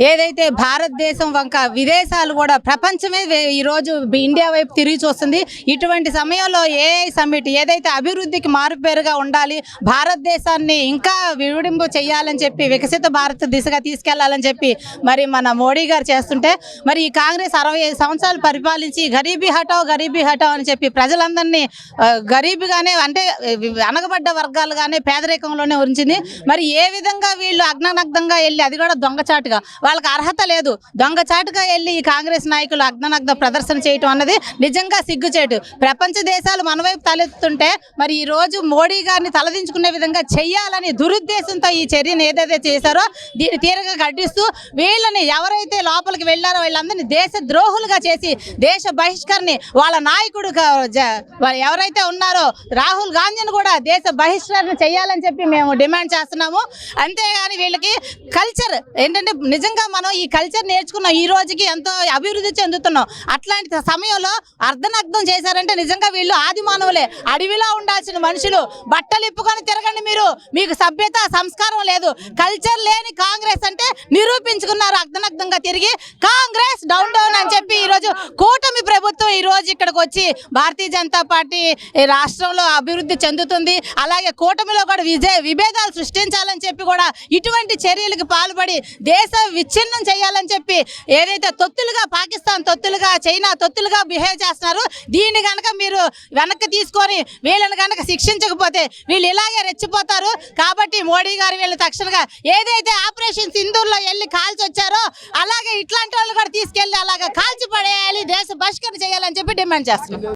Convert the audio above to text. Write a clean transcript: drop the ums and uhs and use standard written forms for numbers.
ఏదైతే భారతదేశం వంక విదేశాలు కూడా ప్రపంచమే ఈరోజు ఇండియా వైపు తిరిగి చూస్తుంది. ఇటువంటి సమయంలో ఏఐ సమ్మిట్ ఏదైతే అభివృద్ధికి మారుపేరుగా ఉండాలి, భారతదేశాన్ని ఇంకా విడింపు చేయాలని చెప్పి వికసిత భారత్ దిశగా తీసుకెళ్లాలని చెప్పి మరి మన మోడీ గారు చేస్తుంటే, మరి ఈ కాంగ్రెస్ 65 సంవత్సరాలు పరిపాలించి గరీబీ హటావ్ అని చెప్పి ప్రజలందరినీ గరీబీగానే అంటే అనగబడ్డ వర్గాలుగానే పేదరికంలోనే ఉంచింది. మరి ఏ విధంగా వీళ్ళు అగ్ననగ్ధంగా వెళ్ళి, అది కూడా దొంగచాటుగా, వాళ్ళకి అర్హత లేదు, దొంగచాటుగా వెళ్ళి ఈ కాంగ్రెస్ నాయకులు అగ్ననగ్ధ ప్రదర్శన చేయటం అన్నది నిజంగా సిగ్గుచేటు. ప్రపంచ దేశాలు మన వైపు తలెత్తుంటే మరి ఈ రోజు మోడీ గారిని తలదించుకునే విధంగా చెయ్యాలని దురుద్దేశంతో ఈ చర్యను ఏదైతే చేశారో దీన్ని తీరగా ఖండిస్తూ, వీళ్ళని ఎవరైతే లోపలికి వెళ్ళారో వీళ్ళందరినీ దేశ ద్రోహులుగా చేసి దేశ బహిష్కరణ, వాళ్ళ నాయకుడు ఎవరైతే ఉన్నారో రాహుల్ గాంధీని కూడా దేశ బహిష్కరణ చేయాలని చెప్పి మేము డిమాండ్ చేస్తున్నాము. అంతేగాని వీళ్ళకి కల్చర్ ఏంటంటే, నిజంగా మనం ఈ కల్చర్ నేర్చుకున్నాం, ఈ రోజుకి ఎంతో అభివృద్ధి చెందుతున్నాం. అట్లాంటి సమయంలో అర్ధనగ్ధం చేశారంటే నిజంగా వీళ్ళు ఆది మానవులే, అడవిలో ఉండాల్సిన మనుషులు. బట్టలు ఇప్పుకొని తిరగండి, మీకు సభ్యత సంస్కారం లేదు. కల్చర్ లేని కాంగ్రెస్ అంటే నిరూపించుకున్నారు అర్ధనగ్ధంగా తిరిగి. కాంగ్రెస్ డౌన్ అని చెప్పి ఈరోజు కూటమి ప్రభుత్వం ఈ రోజు ఇక్కడికి వచ్చి భారతీయ జనతా పార్టీ రాష్ట్రంలో అభివృద్ధి చెందుతుంది, అలాగే కూటమిలో కూడా విభేదాలు సృష్టించాలని చెప్పి కూడా ఇటువంటి చర్యలకు పాల్పడి దేశ విచ్ఛిన్నం చేయాలని చెప్పి ఏదైతే తొత్తులుగా పాకిస్తాన్ తొత్తులుగా చైనా తొత్తులుగా బిహేవ్ చేస్తున్నారు, దీన్ని కనుక మీరు వెనక్కి తీసుకొని వీళ్ళని కనుక శిక్షించకపోతే వీళ్ళు ఇలాగే రెచ్చిపోతారు. కాబట్టి మోడీ గారు వీళ్ళు తక్షణంగా ఏదైతే ఆపరేషన్ సింధూర్లో వెళ్ళి కాల్చి వచ్చారో అలాగే ఇట్లాంటి వాళ్ళు కూడా తీసుకెళ్ళి అలాగే కాల్చి పడేయాలి, దేశ బహిష్కరణ చేయాలని చెప్పి డిమాండ్ చేస్తున్నాం.